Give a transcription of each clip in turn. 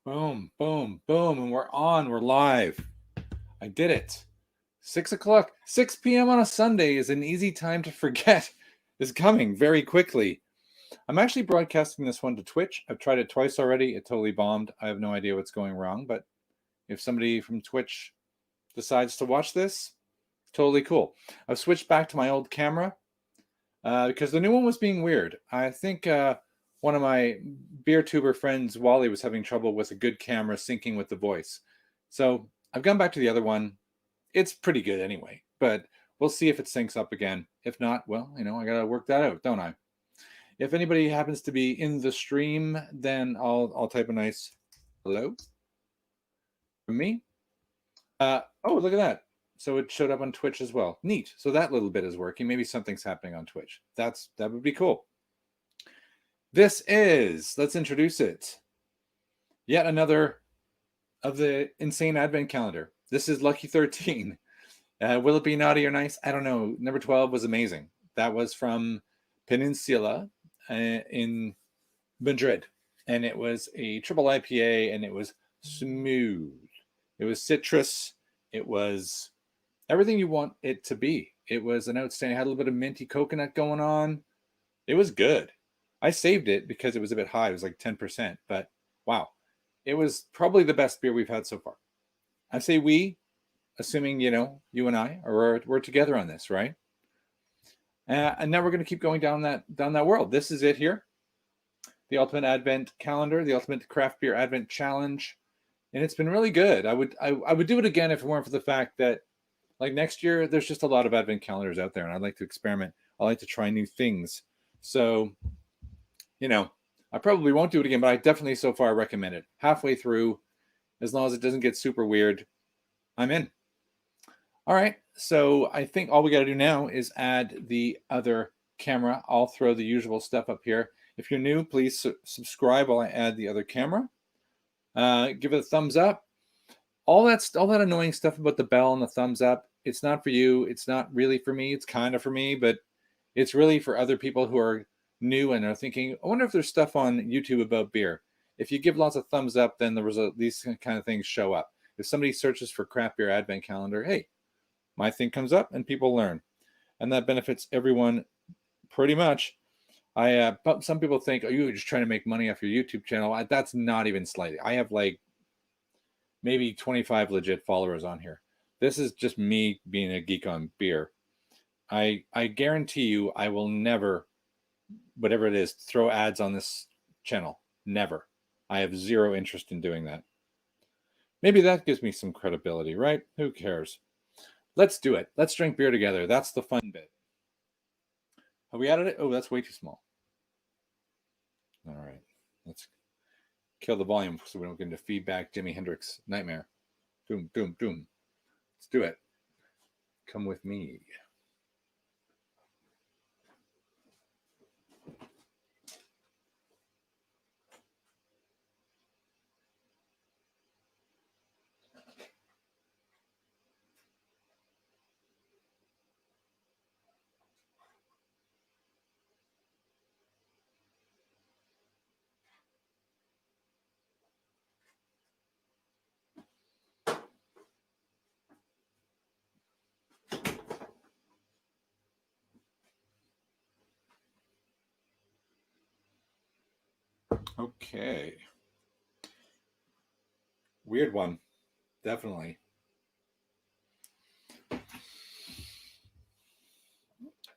Boom, boom, boom. And we're on. We're live. I did it. 6 o'clock, 6 p.m. on a Sunday is an easy time to forget is coming very quickly. I'm actually broadcasting this one to Twitch. I've tried it twice already. It totally bombed. I have no idea what's going wrong. But if somebody from Twitch decides to watch this, totally cool. I've switched back to my old camera because the new one was being weird. I think one of my beer tuber friends, Wally, was having trouble with a good camera syncing with the voice. So I've gone back to the other one. It's pretty good anyway, but we'll see if it syncs up again. If not, well, I got to work that out, don't I? If anybody happens to be in the stream, then I'll type a nice hello from me. Oh, look at that. So it showed up on Twitch as well. Neat. So that little bit is working. Maybe something's happening on Twitch. That would be cool. This is, let's introduce it, yet another of the insane advent calendar. This is Lucky 13. Will it be naughty or nice? I don't know. Number 12 was amazing. That was from Peninsula in Madrid. And it was a triple IPA, and it was smooth. It was citrus. It was everything you want it to be. It was an outstanding, had a little bit of minty coconut going on. It was good. I saved it because it was a bit high. It was like 10%, but wow. It was probably the best beer we've had so far. I say we, assuming, you and I, or we're together on this, right? And now we're going to keep going down that world. This is it here. The Ultimate Advent Calendar, the Ultimate Craft Beer Advent Challenge. And it's been really good. I would do it again if it weren't for the fact that, like, next year, there's just a lot of Advent calendars out there, and I'd like to experiment. I like to try new things. So, I probably won't do it again, but I definitely so far recommend it. Halfway through, as long as it doesn't get super weird, I'm in. All right, so I think all we got to do now is add the other camera. I'll throw the usual stuff up here. If you're new, please subscribe while I add the other camera. Give it a thumbs up. All that annoying stuff about the bell and the thumbs up, it's not for you. It's not really for me. It's kind of for me, but it's really for other people who are new and are thinking, I wonder if there's stuff on YouTube about beer. If you give lots of thumbs up, then these kind of things show up. If somebody searches for craft beer advent calendar, hey, my thing comes up and people learn. And that benefits everyone pretty much. But some people think, oh, you're just trying to make money off your YouTube channel. That's not even slightly. I have like maybe 25 legit followers on here. This is just me being a geek on beer. I guarantee you I will never, whatever it is, throw ads on this channel. Never. I have zero interest in doing that. Maybe that gives me some credibility, right? Who cares? Let's do it. Let's drink beer together. That's the fun bit. Have we added it? Oh, that's way too small. All right. Let's kill the volume so we don't get into feedback Jimi Hendrix nightmare. Doom, doom, doom. Let's do it. Come with me. Okay. Weird one. Definitely.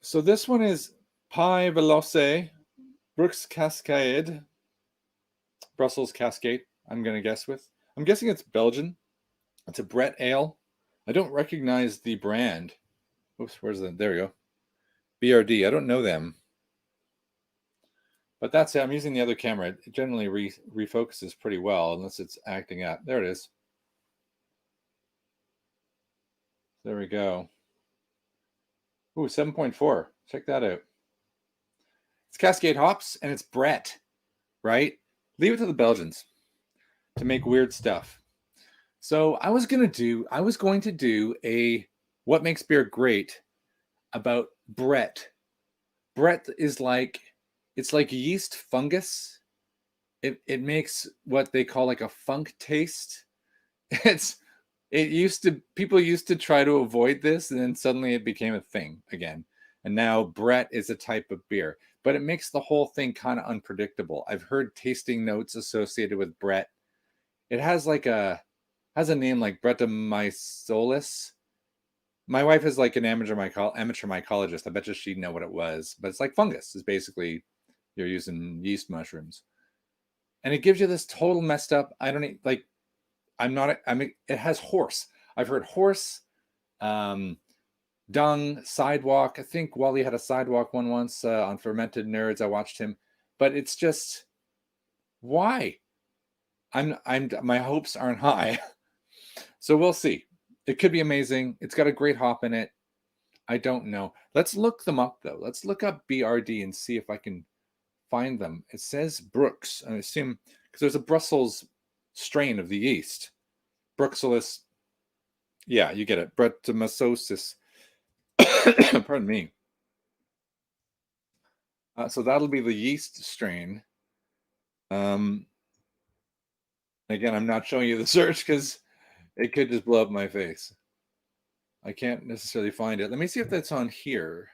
So this one is Pie Veloce, Brooks Cascade, Brussels Cascade, I'm going to guess with. I'm guessing it's Belgian. It's a Brett Ale. I don't recognize the brand. Oops, where's the, there we go. BRD, I don't know them. But that's it. I'm using the other camera. It generally refocuses pretty well unless it's acting up. There it is. There we go. Ooh, 7.4. Check that out. It's Cascade hops and it's Brett, right? Leave it to the Belgians to make weird stuff. So I was going to do a what makes beer great about Brett. Brett is like, it's like yeast fungus, it makes what they call like a funk taste. It's people used to try to avoid this, and then suddenly it became a thing again. And now Brett is a type of beer, but it makes the whole thing kind of unpredictable. I've heard tasting notes associated with Brett. It has has a name like Brettanomycetes. My wife is like an amateur mycologist. I bet you she'd know what it was, but it's like fungus. It's basically you're using yeast mushrooms, and it gives you this total messed up. I don't like. I'm not. I mean, it has horse. I've heard horse, dung, sidewalk. I think Wally had a sidewalk one once on Fermented Nerds. I watched him, but it's just why. My hopes aren't high, so we'll see. It could be amazing. It's got a great hop in it. I don't know. Let's look them up though. Let's look up BRD and see if I can find them. It says Brooks. I assume because there's a Brussels strain of the yeast. Bruxellus. Yeah, you get it. Brettanomycetes. Pardon me. So that'll be the yeast strain. Again, I'm not showing you the search because it could just blow up my face. I can't necessarily find it. Let me see if that's on here.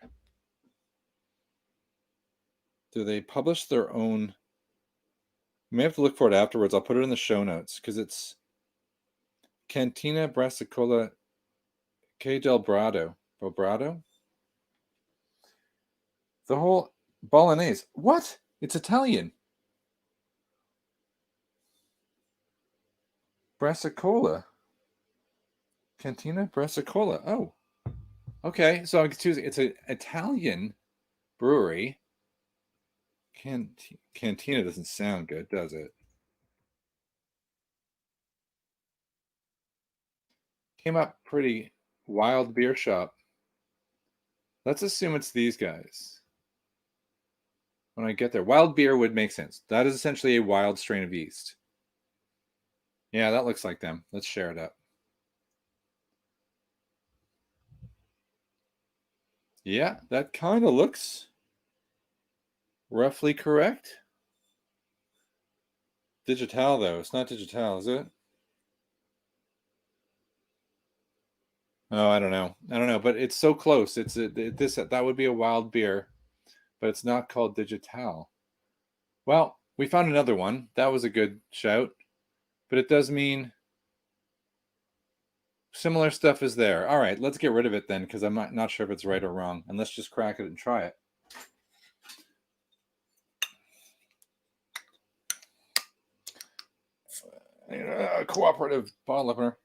Do they publish their own? You may have to look for it afterwards. I'll put it in the show notes because it's Cantina Brassicola K del Brado. Brado? The whole Bolognese. What? It's Italian. Brassicola. Cantina Brassicola. Oh. Okay, so I'm choosing. It's an Italian brewery. Cantina doesn't sound good, does it? Came up pretty wild beer shop. Let's assume it's these guys. When I get there, wild beer would make sense. That is essentially a wild strain of yeast. Yeah, that looks like them. Let's share it up. Yeah, that kind of looks roughly correct. Digital though, it's not digital, is it? Oh, I don't know, but it's so close. It's that would be a wild beer, but it's not called digital. Well, we found another one. That was a good shout, but it does mean similar stuff is there. All right, let's get rid of it then because I'm not sure if it's right or wrong, and let's just crack it and try it. Cooperative bottle opener.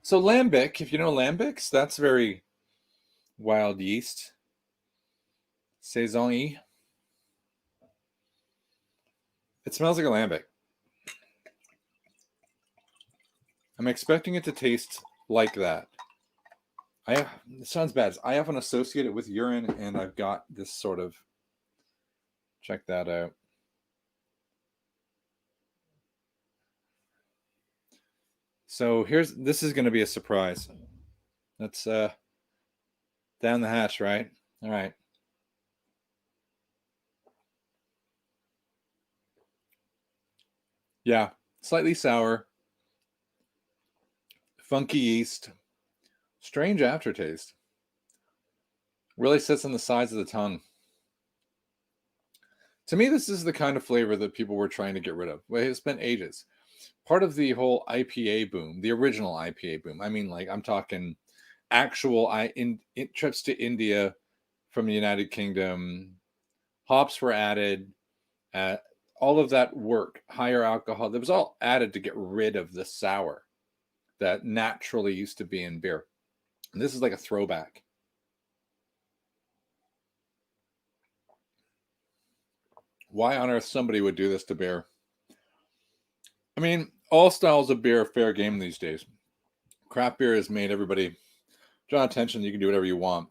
So lambic, if you know lambics, that's very wild yeast. Saison-y. It smells like a lambic. I'm expecting it to taste like that. It sounds bad. I often associate it with urine, and I've got this sort of. Check that out. So this is going to be a surprise. That's down the hatch, right? All right. Yeah, slightly sour, funky yeast, strange aftertaste. Really sits on the sides of the tongue. To me, this is the kind of flavor that people were trying to get rid of. Well, it's been ages. Part of the whole IPA boom, the original IPA boom. I mean, like I'm talking actual trips to India from the United Kingdom. Hops were added. All of that work, higher alcohol, that was all added to get rid of the sour that naturally used to be in beer. And this is like a throwback. Why on earth somebody would do this to beer? I mean, all styles of beer are fair game these days. Craft beer has made everybody draw attention. You can do whatever you want.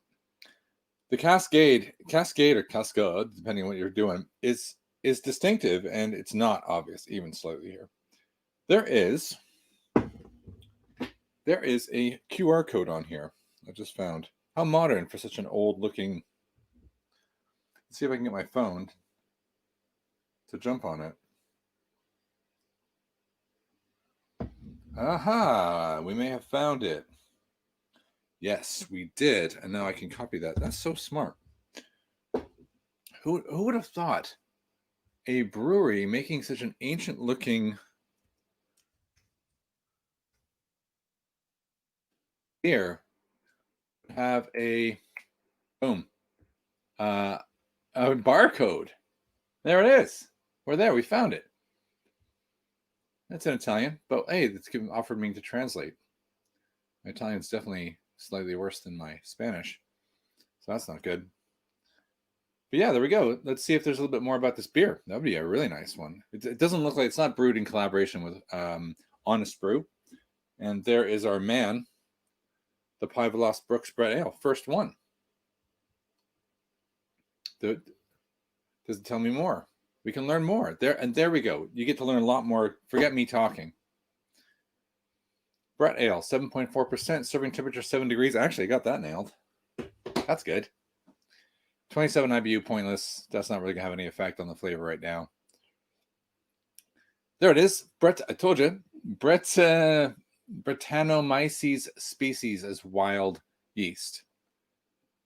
The Cascade or Cascade, depending on what you're doing, is distinctive, and it's not obvious, even slightly here. There is a QR code on here. I just found. How modern for such an old looking. Let's see if I can get my phone. to jump on it. Aha! We may have found it. Yes, we did. And now I can copy that. That's so smart. Who would have thought a brewery making such an ancient looking beer have a boom a barcode? There it is. We're there. We found it. That's in Italian, but hey, it's offered me to translate. My Italian's definitely slightly worse than my Spanish, so that's not good. But yeah, there we go. Let's see if there's a little bit more about this beer. That would be a really nice one. It doesn't look like it's not brewed in collaboration with Honest Brew. And there is our man, the Pivelos Brooks Brett Ale, first one. Does it tell me more? We can learn more. There we go. You get to learn a lot more. Forget me talking. Brett Ale, 7.4%, serving temperature 7 degrees. Actually, I got that nailed. That's good. 27 IBU, pointless. That's not really going to have any effect on the flavor right now. There it is. Brett, I told you. Brettanomyces species as wild yeast.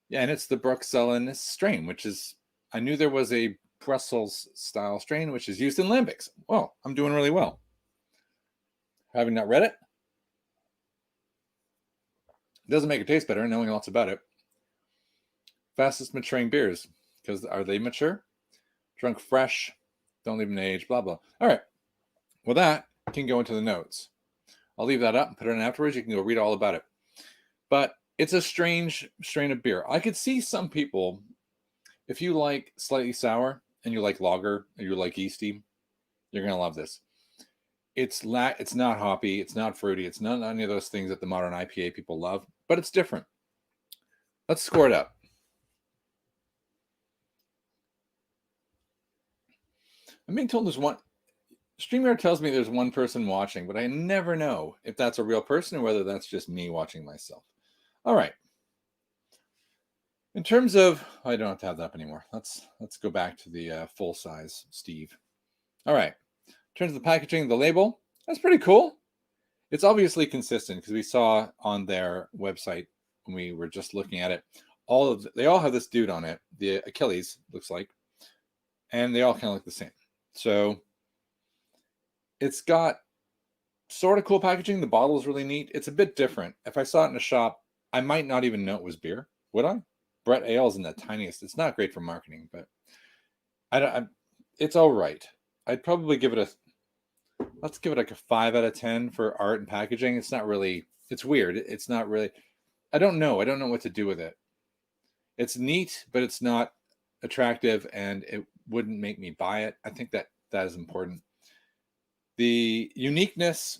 Yeah, and it's the Bruxellan strain, which is, I knew there was a Brussels style strain, which is used in lambics. Well, I'm doing really well. Having not read it, doesn't make it taste better, knowing lots about it. Fastest maturing beers, because are they mature? Drunk fresh, don't leave them age, blah, blah. All right. Well, that can go into the notes. I'll leave that up and put it in afterwards. You can go read all about it. But it's a strange strain of beer. I could see some people, if you like slightly sour and you like lager and you like yeasty, you're going to love this. It's not hoppy. It's not fruity. It's not any of those things that the modern IPA people love, but it's different. Let's score it up. I'm being told there's one. StreamYard tells me there's one person watching, but I never know if that's a real person or whether that's just me watching myself. All right. In terms of, I don't have to have that up anymore. Let's go back to the full size Steve. All right. In terms of the packaging, the label, that's pretty cool. It's obviously consistent because we saw on their website when we were just looking at it, they all have this dude on it. The Achilles looks like, and they all kind of look the same. So it's got sort of cool packaging. The bottle is really neat. It's a bit different. If I saw it in a shop, I might not even know it was beer. Would I? Brett Ale is in the tiniest. It's not great for marketing, but it's all right. I'd probably give it let's give it like a 5 out of 10 for art and packaging. It's not really, it's weird. It's not really, I don't know what to do with it. It's neat, but it's not attractive and it wouldn't make me buy it. I think that is important. The uniqueness,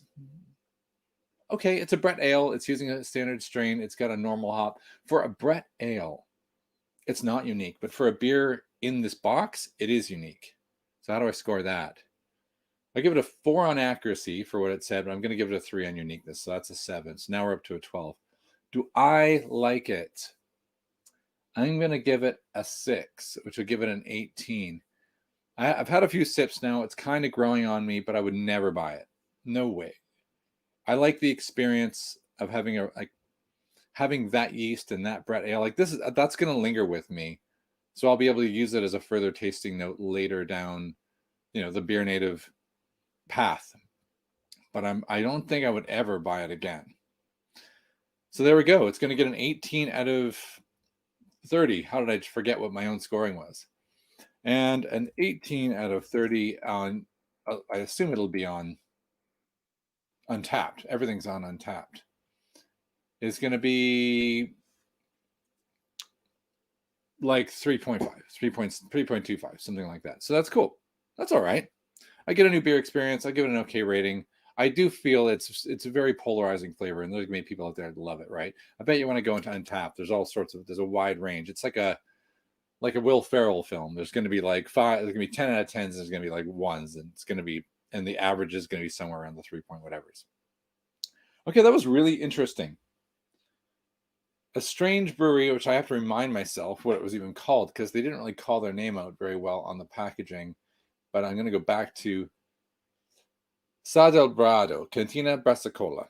okay, it's a Brett Ale. It's using a standard strain. It's got a normal hop. For a Brett Ale, it's not unique. But for a beer in this box, it is unique. So how do I score that? I give it a 4 on accuracy for what it said, but I'm going to give it a 3 on uniqueness. So that's a 7. So now we're up to a 12. Do I like it? I'm going to give it a 6, which would give it an 18. I've had a few sips now. It's kind of growing on me, but I would never buy it. No way. I like the experience of having that yeast and that Brett Ale. That's going to linger with me. So I'll be able to use it as a further tasting note later down, the Beer Native path. But I don't think I would ever buy it again. So there we go. It's going to get an 18 out of 30. How did I forget what my own scoring was? And an 18 out of 30 on, I assume it'll be on Untapped. Everything's on Untapped. It's going to be like 3.5, 3.25, something like that. So that's cool. That's all right. I get a new beer experience. I give it an okay rating. I do feel it's a very polarizing flavor, and there's going to be people out there that love it, right? I bet you when I go into Untapped, there's a wide range. It's like a Will Ferrell film. There's going to be like 5, there's going to be 10 out of 10s, and there's going to be like 1s, and it's going to be, and the average is going to be somewhere around the 3 point whatevers. Okay, that was really interesting. A strange brewery, which I have to remind myself what it was even called, because they didn't really call their name out very well on the packaging. but I'm going to go back to Sa del Brado, Cantina Brassicola.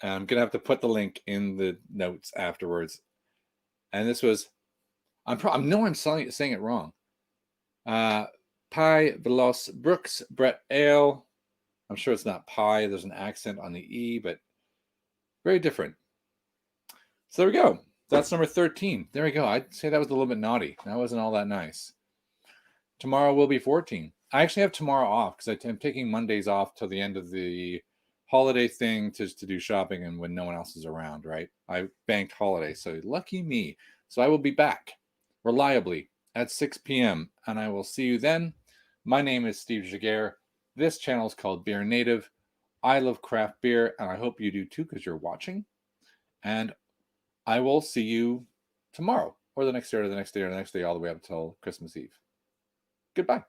And I'm going to have to put the link in the notes afterwards. And this was, I'm saying it wrong. Pie Veloz Brooks Brett Ale. I'm sure it's not pie. There's an accent on the E, but very different. So there we go. That's number 13. There we go. I'd say that was a little bit naughty. That wasn't all that nice. Tomorrow will be 14. I actually have tomorrow off because I'm taking Mondays off till the end of the holiday thing to do shopping and when no one else is around, right? I banked holiday, so lucky me. So I will be back reliably at 6 p.m. and I will see you then. My name is Steve Jaguar. This channel is called Beer Native. I love craft beer, and I hope you do too because you're watching. And I will see you tomorrow or the next day or the next day or the next day all the way up until Christmas Eve. Goodbye.